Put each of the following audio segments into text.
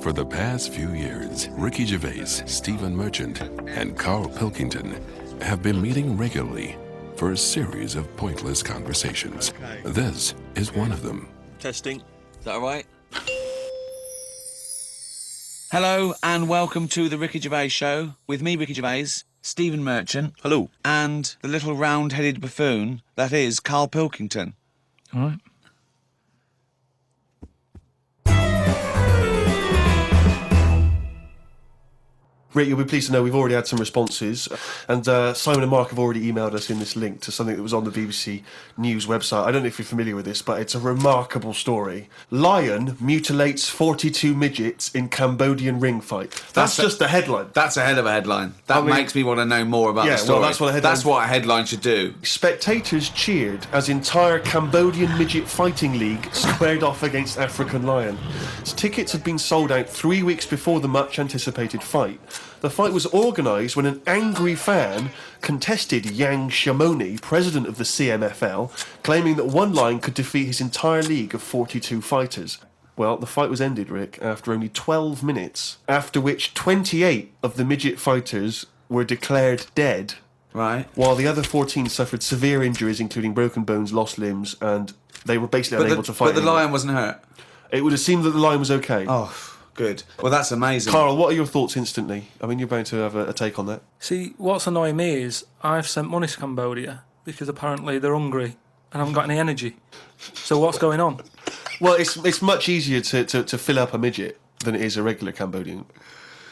For the past few years, Ricky Gervais, Stephen Merchant, and Karl Pilkington have been meeting regularly for a series of pointless conversations. Okay. This is one of them. Testing. Is that all right? Hello and welcome to the Ricky Gervais Show with me, Ricky Gervais, Stephen Merchant. Hello. And the little round-headed buffoon that is Karl Pilkington. All right. Rick, you'll be pleased to know we've already had some responses, and Simon and Mark have already emailed us in this link to something that was on the BBC News website. I don't know if you're familiar with this, but it's a remarkable story. Lion mutilates 42 midgets in Cambodian ring fight. That's just a headline. That's a hell of a headline. That makes me want to know more about the story. Well, that's what a headline should do. Spectators cheered as entire Cambodian midget fighting league squared off against African lion. Tickets had been sold out 3 weeks before the much-anticipated fight. The fight was organised when an angry fan contested Yang Shamoni, president of the CMFL, claiming that one lion could defeat his entire league of 42 fighters. Well, the fight was ended, Rick, after only 12 minutes, after which 28 of the midget fighters were declared dead. Right. While the other 14 suffered severe injuries, including broken bones, lost limbs, and they were basically unable to fight But the anymore. lion wasn't hurt? It would have seemed that the lion was okay. Oh, good. Well, that's amazing. Karl, what are your thoughts instantly? I mean, you're bound to have a take on that. See, what's annoying me is I've sent money to Cambodia because apparently they're hungry and haven't got any energy. So what's going on? Well, it's much easier to fill up a midget than it is a regular Cambodian.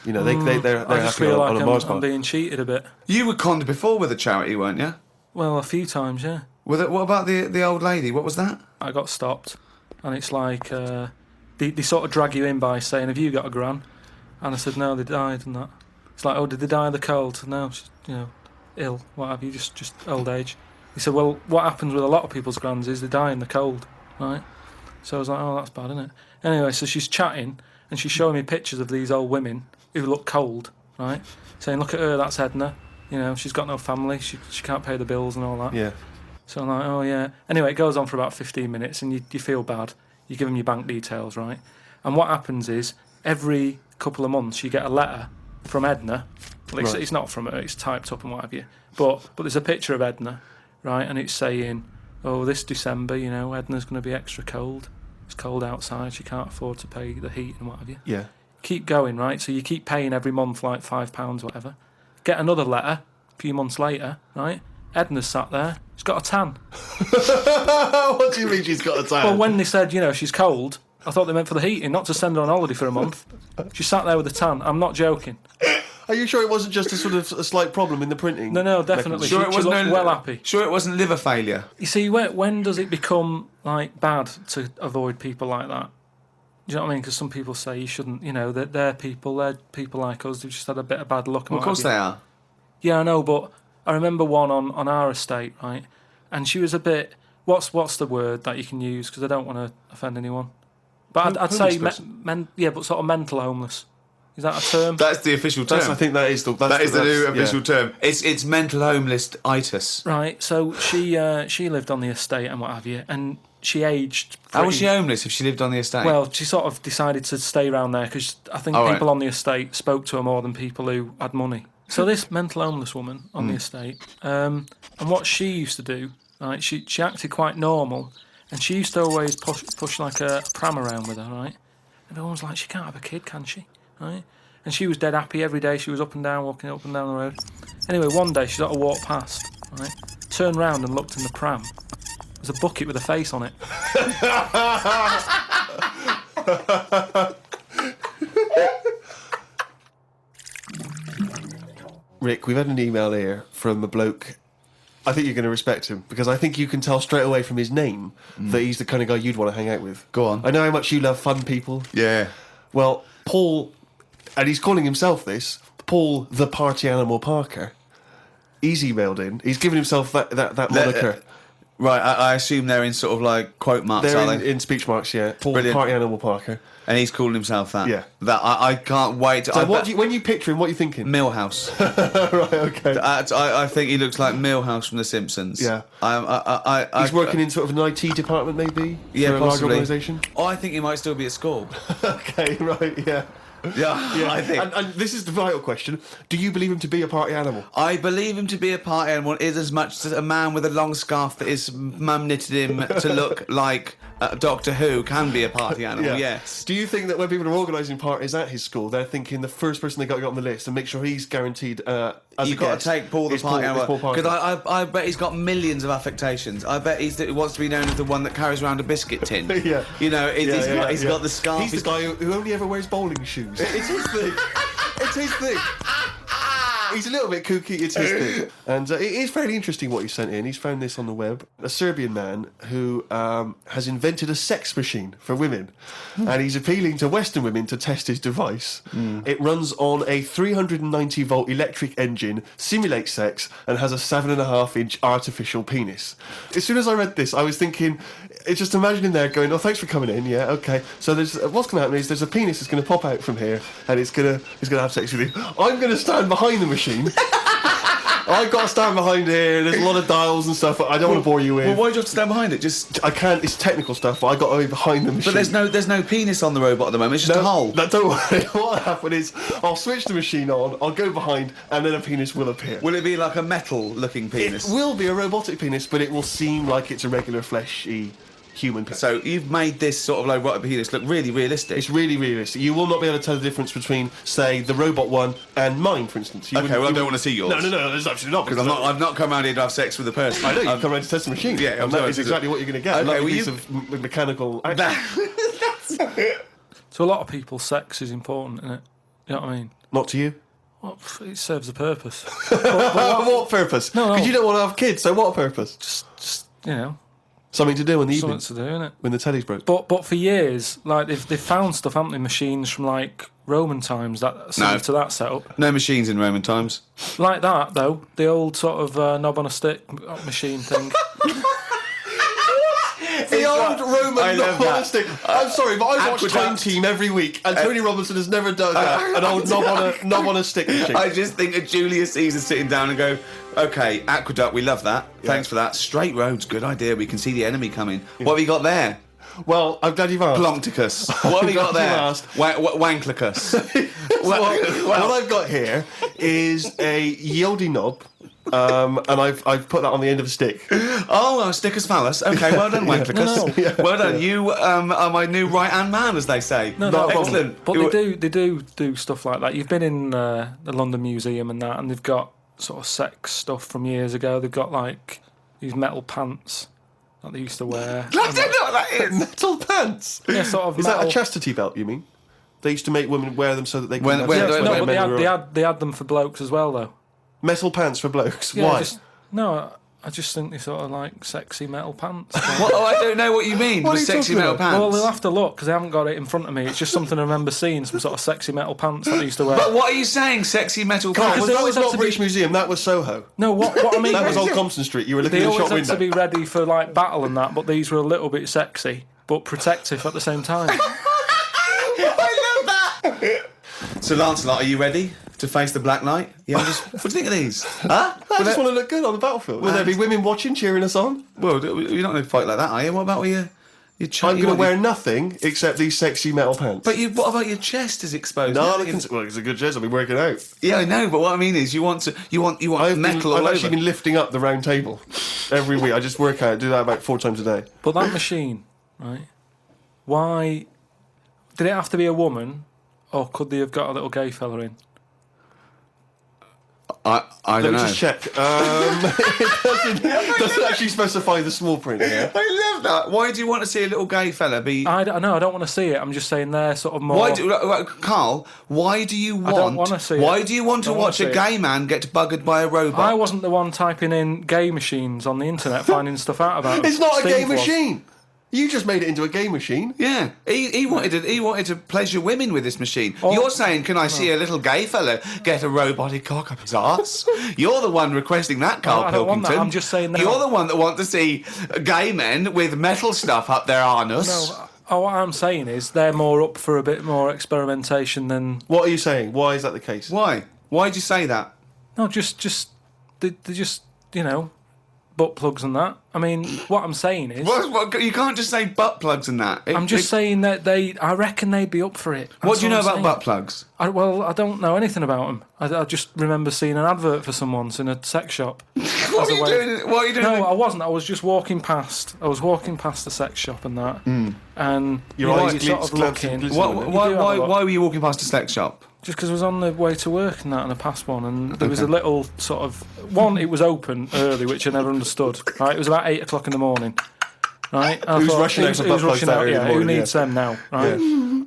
You know, they're I just happy feel on like a Mars I'm bar. being cheated a bit. You were conned before with a charity, weren't you? Well, a few times, yeah. What about the old lady? What was that? I got stopped, and it's like they sort of drag you in by saying, "Have you got a gran?" And I said, "No, they died," and that. It's like, "Oh, did they die of the cold?" No, she's, ill. What have you? Just old age. He said, "Well, what happens with a lot of people's grans is they die in the cold, right?" So I was like, "Oh, that's bad, isn't it?" Anyway, so she's chatting and she's showing me pictures of these old women who look cold, right? Saying, "Look at her, that's Edna. She's got no family. She can't pay the bills and all that." Yeah. So I'm like, "Oh yeah." Anyway, it goes on for about 15 minutes, and you feel bad. You give them your bank details, right? And what happens is every couple of months you get a letter from Edna. Well, it's not from her, it's typed up and what have you. But there's a picture of Edna, right? And it's saying, "Oh, this December, Edna's going to be extra cold. It's cold outside. She can't afford to pay the heat and what have you." Yeah. Keep going, right? So you keep paying every month like £5, whatever. Get another letter a few months later, right? Edna's sat there. She's got a tan. What do you mean she's got a tan? Well, when they said, she's cold, I thought they meant for the heating, not to send her on holiday for a month. She sat there with a tan. I'm not joking. Are you sure it wasn't just a sort of a slight problem in the printing? No, definitely. Sure, she looked well happy. Sure, it wasn't liver failure. You see, when does it become bad to avoid people like that? Do you know what I mean? Because some people say you shouldn't. They're people like us who've just had a bit of bad luck. Well, of course they are. Yeah, I know, but I remember one on our estate, right? And she was a bit. What's the word that you can use? Because I don't want to offend anyone. But I'd say but sort of mental homeless. Is that a term? That's the official term. I think that is the new official term. It's mental homeless-itis. Right. So she lived on the estate and what have you, and she aged. How was she homeless if she lived on the estate? Well, she sort of decided to stay around there because I think people on the estate spoke to her more than people who had money. So this mental homeless woman on the estate, and what she used to do, right? She acted quite normal, and she used to always push like a pram around with her, right? And everyone was like, "She can't have a kid, can she?" Right? And she was dead happy every day. She was up and down, walking up and down the road. Anyway, one day she sort of walked past, right? Turned round and looked in the pram. There's a bucket with a face on it. Rick, we've had an email here from a bloke. I think you're going to respect him because I think you can tell straight away from his name that he's the kind of guy you'd want to hang out with. Go on. I know how much you love fun people. Yeah. Well, Paul, and he's calling himself this, Paul the Party Animal Parker. He's emailed in. He's given himself that moniker. Right, I assume they're in sort of like quote marks, They're are they? in speech marks, yeah. Brilliant. Party animal Parker. And he's calling himself that. Yeah. That I can't wait. So when you picture him, what are you thinking? Millhouse. Right, okay. I think he looks like Millhouse from The Simpsons. Yeah. He's He's working in sort of an IT department, maybe? Yeah, for a large possibly. organisation? I think he might still be at school. Okay, right, yeah. Yeah, I think. And this is the vital question. Do you believe him to be a party animal? I believe him to be a party animal is as much as a man with a long scarf that his mum knitted him to look like Doctor Who can be a party animal, yes. Do you think that when people are organising parties at his school, they're thinking the first person they got to get on the list and make sure he's guaranteed as You've got to take Paul the party animal. Because I bet he's got millions of affectations. I bet he wants to be known as the one that carries around a biscuit tin. Yeah. You know, he's got the scarf. He's the guy who only ever wears bowling shoes. It's his thing. It's his thing. He's a little bit kooky, it's his thing. And it is fairly interesting what he sent in. He's found this on the web. A Serbian man who has invented a sex machine for women. And he's appealing to Western women to test his device. It runs on a 390-volt electric engine, simulates sex, and has a 7.5-inch artificial penis. As soon as I read this, I was thinking, just imagining there going, oh, thanks for coming in, yeah, okay. So what's going to happen is there's a penis that's going to pop out from here, and it's going to have sex with you. I'm going to stand behind the machine. I've got to stand behind here. There's a lot of dials and stuff. I don't want to bore you with. Well, why do you have to stand behind it? Just I can't. It's technical stuff, but I got to be behind the machine. But there's no penis on the robot at the moment. It's just a hole. No, don't worry. What will happen is I'll switch the machine on. I'll go behind, and then a penis will appear. Will it be like a metal-looking penis? It will be a robotic penis, but it will seem like it's a regular fleshy human penis. So you've made this sort of like robotic penis look really realistic. It's really realistic. You will not be able to tell the difference between, say, the robot one and mine, for instance. Okay, well, I don't want to see yours. No, there's absolutely not. Because I've not come around here to have sex with a person. I know, you've come around to test the machine. Yeah, and that is exactly what you're going to get. Okay, Like a well, piece of mechanical action. To a lot of people, sex is important, isn't it? You know what I mean? Not to you. Well, it serves a purpose. What purpose? No. Because you don't want to have kids, so what purpose? Just you know, Something to do in the something evening to do, innit? when the telly's broke. But for years, like they've found stuff, haven't they? Machines from like Roman times that similar to that setup. No machines in Roman times. Like that though, the old sort of knob on a stick machine thing. The old Roman love that. stick. I'm sorry, but I watch Time Aqueduct. Team every week, and Tony Robinson has never done that. An old knob on a stick machine. I just think of Julius Caesar sitting down and go, okay, aqueduct, we love that. Thanks for that. Straight roads, good idea. We can see the enemy coming. What have you got there? Well, I'm glad you've asked. Ploncticus. What have you got there? Wanklicus. What I've got here is a Yodi knob, and I've put that on the end of a stick. Oh, stickus phallus. Okay, well done, Wanklicus. No. Well done. You are my new right-hand man, as they say. No, excellent. But they do stuff like that. You've been in the London Museum and that, and they've got sort of sex stuff from years ago. They've got like these metal pants that they used to wear. I don't know what that is. Metal pants. Yeah, sort of. Is metal. that a chastity belt? You mean? They used to make women wear them so that they could. When- have when- sex when- with No, men who were- but they had them for blokes as well, though. metal pants for blokes. Yeah, Why? I just think they sort of like sexy metal pants. What? Oh, I don't know what you mean. What with are you sexy talking metal about? pants. Well, they'll have to look because I haven't got it in front of me. It's just something I remember seeing, some sort of sexy metal pants that they used to wear. But what are you saying? Sexy metal Come on, pants? they that always was had not to British be- Museum. That was Soho. No, what I mean That was is Old Compton Street. You were looking they in the always shop had to window. be ready for like battle and that, but these were a little bit sexy but protective at the same time. I love that. So, Lancelot, are you ready to face the Black Knight? Yeah. What do you think of these? Huh? I just want to look good on the battlefield. Will there be women watching, cheering us on? Well, you're not going to fight like that, are you? What about with your I'm going to wear nothing except these sexy metal pants. But what about your chest is exposed? no, now? well, it's a good chest. I'll be working out. Yeah, I know. But what I mean is, you want metal all I've over. actually been lifting up the round table every week. I just work out, do that about 4 times a day. But that machine, right? Why did it have to be a woman, or could they have got a little gay fella in? I Let don't me know. just check. It doesn't actually specify the small print here. I love that. Why do you want to see a little gay fella be? I don't know. I don't want to see it. I'm just saying they're sort of more. Carl? Why do you want? don't wanna see it. Why do you want to Don't wanna watch a see it. gay man get buggered by a robot? I wasn't the one typing in gay machines on the internet, finding stuff out about them. It's not a gay Steve was. machine. You just made it into a game machine. Yeah, he wanted to pleasure women with this machine. You're saying, can I see a little gay fella get a robotic cock up his arse? You're the one requesting that, Karl I don't want Pilkington. that. I'm just saying that. You're the one that want to see gay men with metal stuff up their anus. No, what I'm saying is they're more up for a bit more experimentation than... What are you saying? Why is that the case? Why? Why'd you say that? No, they're just, butt plugs and that. I mean, what I'm saying is... What, you can't just say butt plugs and that. I'm just saying that I reckon they'd be up for it. What do you know about saying. butt plugs? I don't know anything about them. I just remember seeing an advert for some once in a sex shop. What are you doing? No, I wasn't. I was just walking past. I was walking past the sex shop and that. And Your eyes sort of glanced looking. implicitly. Why were you walking past a sex shop? Just because I was on the way to work and that, and I passed one, and there was a little sort of one. It was open early, which I never understood. Right, it was about 8 o'clock in the morning. Right, and Who's rushing out some butt plugs that early in the who morning, needs them now? Right,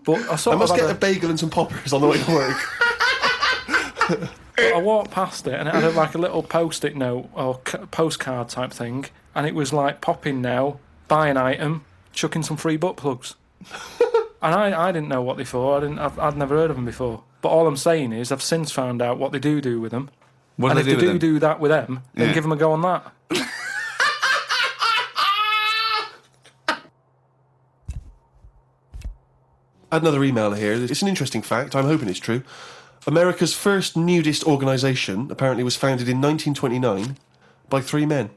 but I I sort must of get had a bagel and some poppers on the way to work. I walked past it, and it had like a little post-it note or postcard type thing, and it was like pop in now, buy an item, chuck in some free butt plugs. And I didn't know what they for. I'd never heard of them before. But all I'm saying is I've since found out what they do with them. What and do if they they do that with them, then give them a go on that. I had another email here. It's an interesting fact. I'm hoping it's true. America's first nudist organisation apparently was founded in 1929 by 3 men.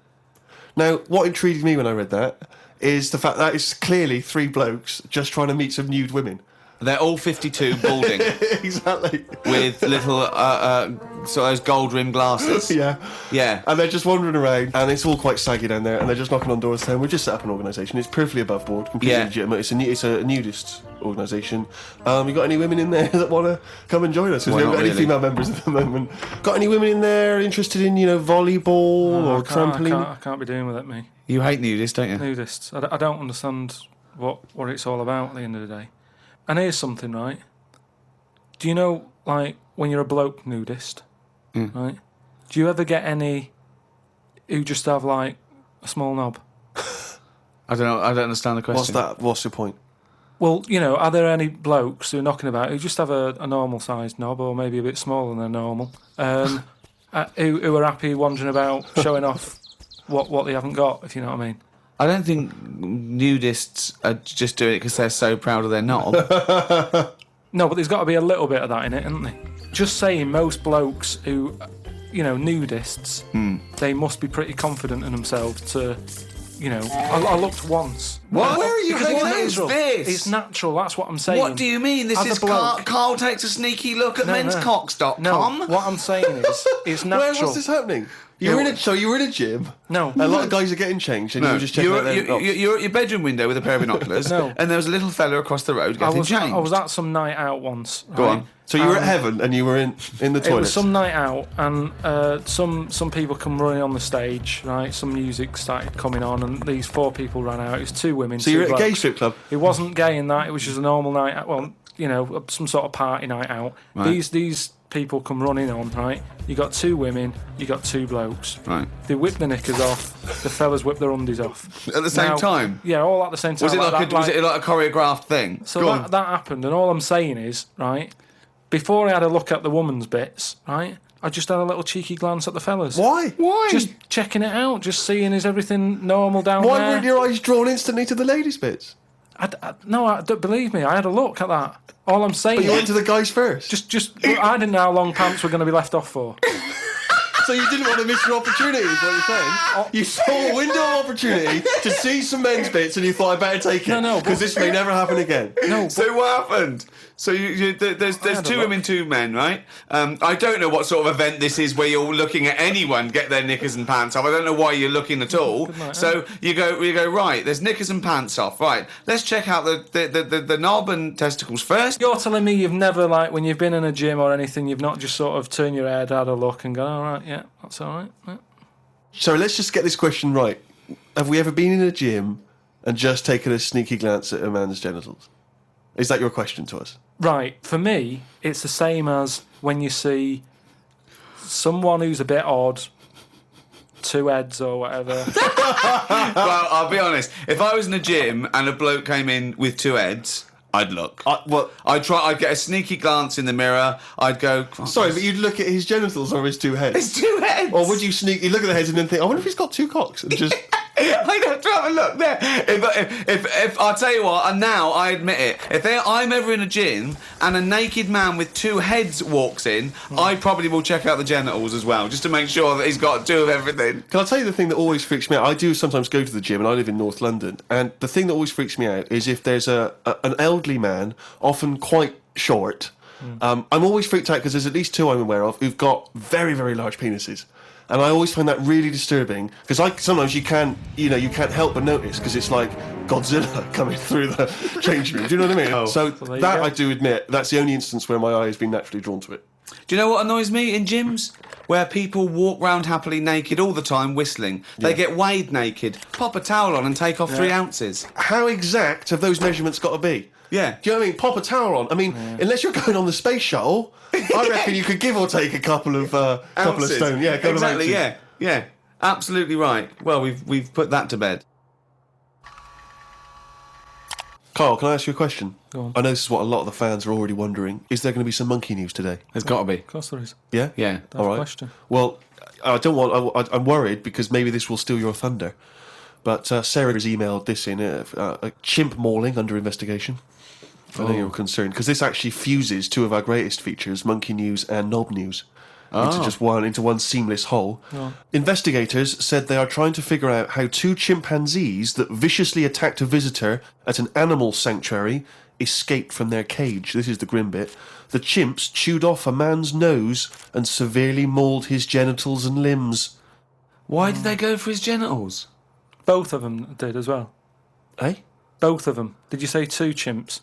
Now, what intrigued me when I read that is the fact that it's clearly 3 blokes just trying to meet some nude women. They're all 52, balding, Exactly. with little sort of those gold-rimmed glasses. Yeah. Yeah. And they're just wandering around, and it's all quite saggy down there, and they're just knocking on doors saying, we've just set up an organisation. It's perfectly above board, completely legitimate. It's a nudist organisation. You got any women in there that want to come and join us? Because we haven't got any female members at the moment. Got any women in there interested in, volleyball or trampoline? I can't be doing with it, me. You hate nudists, don't you? Nudists. I don't understand what it's all about at the end of the day. And here's something, right? Do you know, like, when you're a bloke nudist, right? Do you ever get any who just have, like, a small knob? I don't know. I don't understand the question. What's that? What's your point? Well, are there any blokes who are knocking about who just have a normal-sized knob or maybe a bit smaller than normal, who are happy wandering about showing off what they haven't got, if you know what I mean? I don't think nudists are just doing it because they're so proud of their knob. No, but there's got to be a little bit of that in it, isn't there? Just saying, most blokes who, nudists, they must be pretty confident in themselves to, I looked once. What? Where are you Because hanging it's out? natural. This? It's natural, that's what I'm saying. What do you mean? This As a is bloke- Carl takes a sneaky look at menscocks.com. No, what I'm saying is, it's natural. Where was this happening? You were in a gym. No. A lot of guys are getting changed, and you were just checking out their knots. You're at your bedroom window with a pair of binoculars, No. and there was a little fella across the road getting changed. I was at some night out once. Go right? on. So you were at heaven, and you were in the toilet. It was some night out, and some people come running on the stage, right? Some music started coming on, and these 4 people ran out. It was 2 women. So you were at a gay blokes. strip club? It wasn't gay in that. It was just a normal night out. Well, some sort of party night out. Right. These people come running on, right? You got 2 women, you got 2 blokes. Right. They whip their knickers off. The fellas whip their undies off. At the same time? Yeah, all at the same time. Was it was it like a choreographed thing? So that happened, and all I'm saying is, right, before I had a look at the woman's bits, right, I just had a little cheeky glance at the fellas. Why? Why? Just checking it out, just seeing is everything normal down Why there. weren't your eyes drawn instantly to the ladies' bits? No, don't believe me. I had a look at that. All I'm saying. But you went to the guys first. I didn't know how long pants were going to be left off for. So you didn't want to miss your opportunity, is what you're saying? You saw a window of opportunity to see some men's bits, and you thought, I better take it. No, because this may never happen again. No. So what happened? So there's 2 women, 2 men, right? I don't know what sort of event this is where you're looking at anyone get their knickers and pants off. I don't know why you're looking at all. So you go right. There's knickers and pants off. Right. Let's check out the knob and testicles first. You're telling me you've never, like, when you've been in a gym or anything, you've not just sort of turned your head, had a look, and gone, all right, yeah, that's all right. Yeah. So let's just get this question right. Have we ever been in a gym and just taken a sneaky glance at a man's genitals? Is that your question to us? Right. For me, it's the same as when you see someone who's a bit odd 2 heads or whatever. Well, I'll be honest. If I was in a gym and a bloke came in with 2 heads, I'd look. I'd get a sneaky glance in the mirror. I'd go. Sorry, but you'd look at his genitals or his 2 heads. His 2 heads. Or would you sneakily look at the heads and then think, I wonder if he's got 2 cocks? And just... I'd have to have a look there. If I'll tell you what, and now I admit it, if I'm ever in a gym and a naked man with 2 heads walks in, I probably will check out the genitals as well, just to make sure that he's got 2 of everything. Can I tell you the thing that always freaks me out? I do sometimes go to the gym, and I live in North London, and the thing that always freaks me out is if there's an elderly man, often quite short. I'm always freaked out because there's at least 2 I'm aware of who've got very, very large penises. And I always find that really disturbing because sometimes you can't help but notice because it's like Godzilla coming through the change room. Do you know what I mean? I do admit that's the only instance where my eye has been naturally drawn to it. Do you know what annoys me in gyms? Where people walk round happily naked all the time whistling. They get weighed naked, pop a towel on and take off 3 ounces. How exact have those measurements got to be? Yeah. Do you know what I mean? Pop a towel on. I mean, unless you're going on the space shuttle, I reckon you could give or take a couple of stone. Yeah, exactly. Yeah. Absolutely right. Well, we've put that to bed. Carl, can I ask you a question? Go on. I know this is what a lot of the fans are already wondering. Is there going to be some monkey news today? There's got to be. Of course there is. Yeah? Yeah. All right. Question. Well, I'm worried because maybe this will steal your thunder. But Sarah has emailed this in, a chimp mauling under investigation. I know you're concerned, because this actually fuses 2 of our greatest features, Monkey News and Knob News, into one seamless whole. Oh. Investigators said they are trying to figure out how 2 chimpanzees that viciously attacked a visitor at an animal sanctuary escaped from their cage. This is the grim bit. The chimps chewed off a man's nose and severely mauled his genitals and limbs. Why did they go for his genitals? Both of them did as well. Eh? Both of them. Did you say 2 chimps?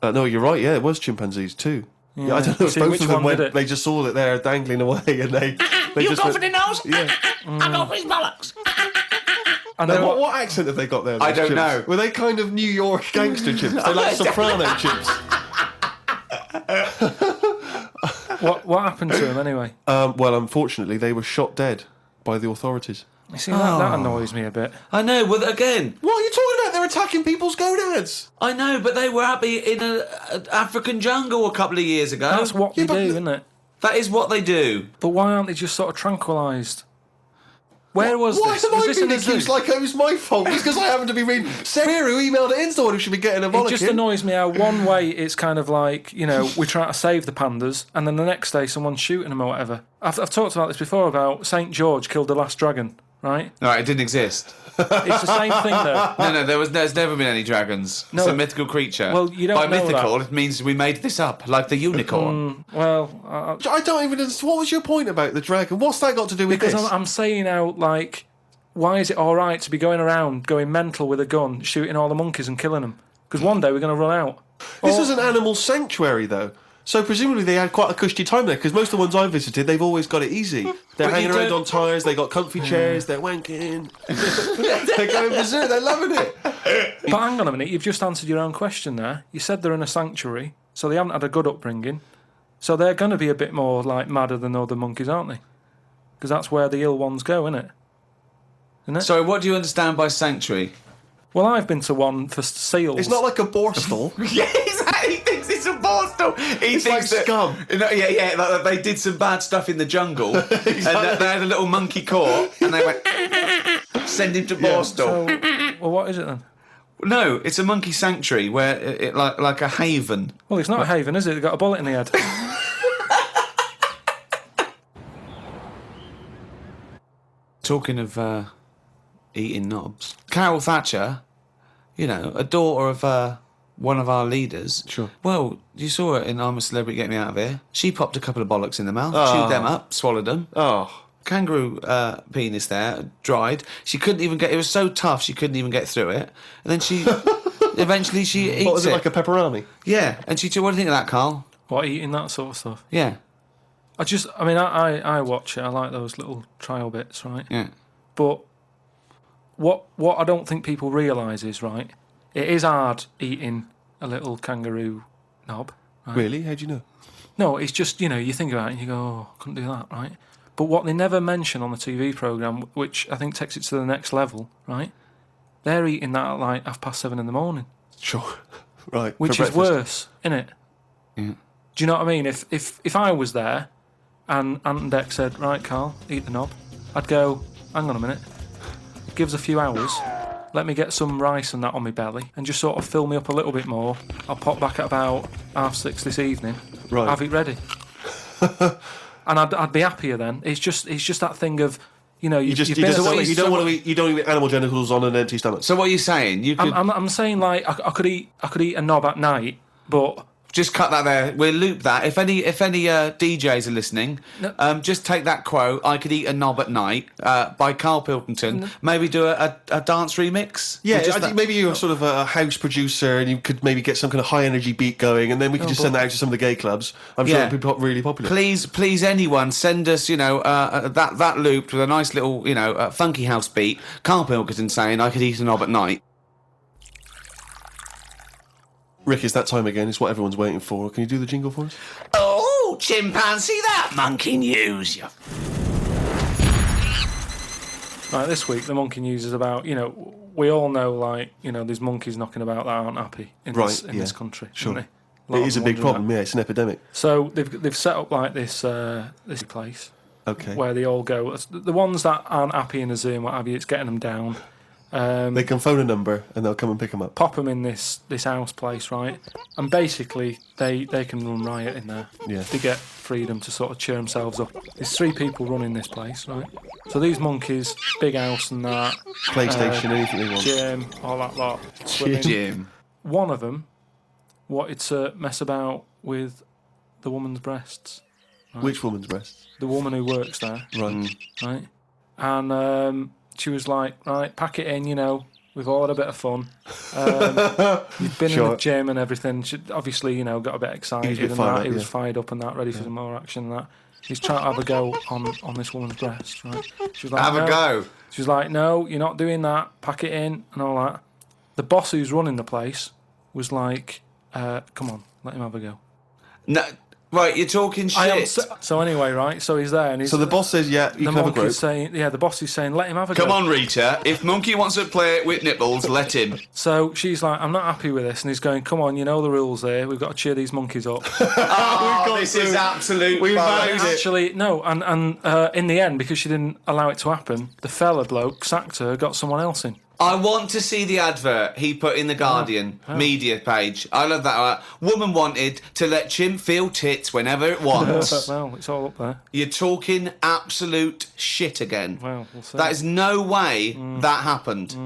No, you're right. Yeah, it was chimpanzees too. Yeah, I don't know if See, both which of them one did went. it? They just saw that they're dangling away, and they You just go went, for the nose? Yeah. I go for his bollocks. And Now, then what accent have they got there? I those don't chimps? know. Were they kind of New York gangster chimps? They like soprano chimps. what happened to them anyway? Well, unfortunately, they were shot dead by the authorities. You see, that annoys me a bit. I know, but again... What are you talking about? They're attacking people's gonads. I know, but they were happy in an African jungle a couple of years ago. That's what they do, isn't it? That is what they do. But why aren't they just sort of tranquilised? Where was Why this? am Was I this in being the zoo? accused like it was my fault? Just because I happen to be reading... Sarah, who emailed it in, someone who should be getting a bollocking. It just annoys me how one way it's kind of like, we're trying to save the pandas, and then the next day someone's shooting them or whatever. I've talked about this before, about St. George killed the last dragon, right? No, it didn't exist. It's the same thing though. No, there's never been any dragons. No. It's a mythical creature. Well, you don't By know mythical, that. it means we made this up, like the unicorn. I don't even understand. What was your point about the dragon? What's that got to do with because this? I'm saying out, like, why is it all right to be going around, going mental with a gun, shooting all the monkeys and killing them? Because one day we're going to run out. This was an animal sanctuary, though. So presumably they had quite a cushy time there, because most of the ones I've visited, they've always got it easy. They're hanging around on tyres, they got comfy chairs, they're wanking. They're going berserk, they're loving it. But hang on a minute, you've just answered your own question there. You said they're in a sanctuary, so they haven't had a good upbringing. So they're going to be a bit more, like, madder than other monkeys, aren't they? Because that's where the ill ones go, isn't it? Sorry, what do you understand by sanctuary? Well, I've been to one for seals. It's not like a borstal. Yeah, exactly. He thinks it's a borstal. He thinks like that, scum. Like they did some bad stuff in the jungle, and they had a little monkey court, and they went send him to borstal. So, well, what is it then? No, it's a monkey sanctuary where it like a haven. Well, it's not a haven, is it? They've got a bullet in the head. Talking of eating knobs, Carol Thatcher, a daughter of one of our leaders. Sure. Well, you saw her in I'm a Celebrity, Get Me Out of Here. She popped a couple of bollocks in the mouth, chewed them up, swallowed them. Oh. Kangaroo penis there, dried. She couldn't even get... It was so tough, she couldn't even get through it. And then she... eventually she eats it. What was it, like a pepperoni? Yeah. And she... What do you think of that, Carl? What, eating that sort of stuff? Yeah. I watch it. I like those little trial bits, right? Yeah. But what I don't think people realise is, right, it is hard eating a little kangaroo knob. Right? Really? How do you know? No, it's just, you think about it and you go, oh, I couldn't do that, right? But what they never mention on the TV programme, which I think takes it to the next level, right? They're eating that at like 7:30 in the morning. Sure. Right. Which is worse, innit? Yeah. Do you know what I mean? If I was there and Ant and Dec said, right, Carl, eat the knob, I'd go, hang on a minute. Give us a few hours. Let me get some rice and that on my belly and just sort of fill me up a little bit more. I'll pop back at about 6:30 this evening. Right. Have it ready. And I'd be happier then. It's just that thing of, you know, you don't want to eat animal genitals on an empty stomach. So what are you saying? You could I'm saying like I could eat a knob at night, but just cut that there. We'll loop that. If any DJs are listening, just take that quote. I could eat a knob at night by Karl Pilkington. Maybe do a dance remix. Yeah, I think maybe you're sort of a house producer, and you could maybe get some kind of high energy beat going, and then we could just send that out to some of the gay clubs. I'm sure it'd be really popular. Please, anyone send us, that looped with a nice little, funky house beat. Karl Pilkington saying I could eat a knob at night. Rick, it's that time again. It's what everyone's waiting for. Can you do the jingle for us? Oh, chimpanzee, that monkey news. Right, this week the monkey news is about, we all know, like, there's monkeys knocking about that aren't happy in this country. Sure. It is a big problem, it's an epidemic. So they've set up like this place. Okay. Where they all go. The ones that aren't happy in the zoo and what have you, it's getting them down. They can phone a number and they'll come and pick them up. Pop them in this house place, right? And basically, they can run riot in there. Yeah. They get freedom to sort of cheer themselves up. There's 3 people running this place, right? So these monkeys, big house and that. PlayStation, anything they want. Gym, all that lot. Swimming. Gym. One of them wanted to mess about with the woman's breasts. Right? Which woman's breasts? The woman who works there. Right. Right? And she was like, right, pack it in, we've all had a bit of fun. You've been in the gym and everything. She obviously, got a bit excited and that. He was fired up and that, ready for some more action and that. He's trying to have a go on this woman's breast, right? She was like, have a go. She was like, no, you're not doing that. Pack it in and all that. The boss who's running the place was like, come on, let him have a go. No. Right, you're talking shit. So anyway, right, so he's there and he's... So the boss says, yeah, you can have a group. The boss is saying, let him have a go. Come on, Rita, if Monkey wants to play with nipples, let him. So she's like, I'm not happy with this, and he's going, come on, you know the rules here, we've got to cheer these monkeys up. This is absolute We've bollocks. Actually, no, and in the end, because she didn't allow it to happen, the fella bloke sacked her, got someone else in. I want to see the advert he put in the Guardian media page. I love that. Woman wanted to let chimp feel tits whenever it wants. Well, it's all up there. You're talking absolute shit again. Well, we'll see. That is no way that happened.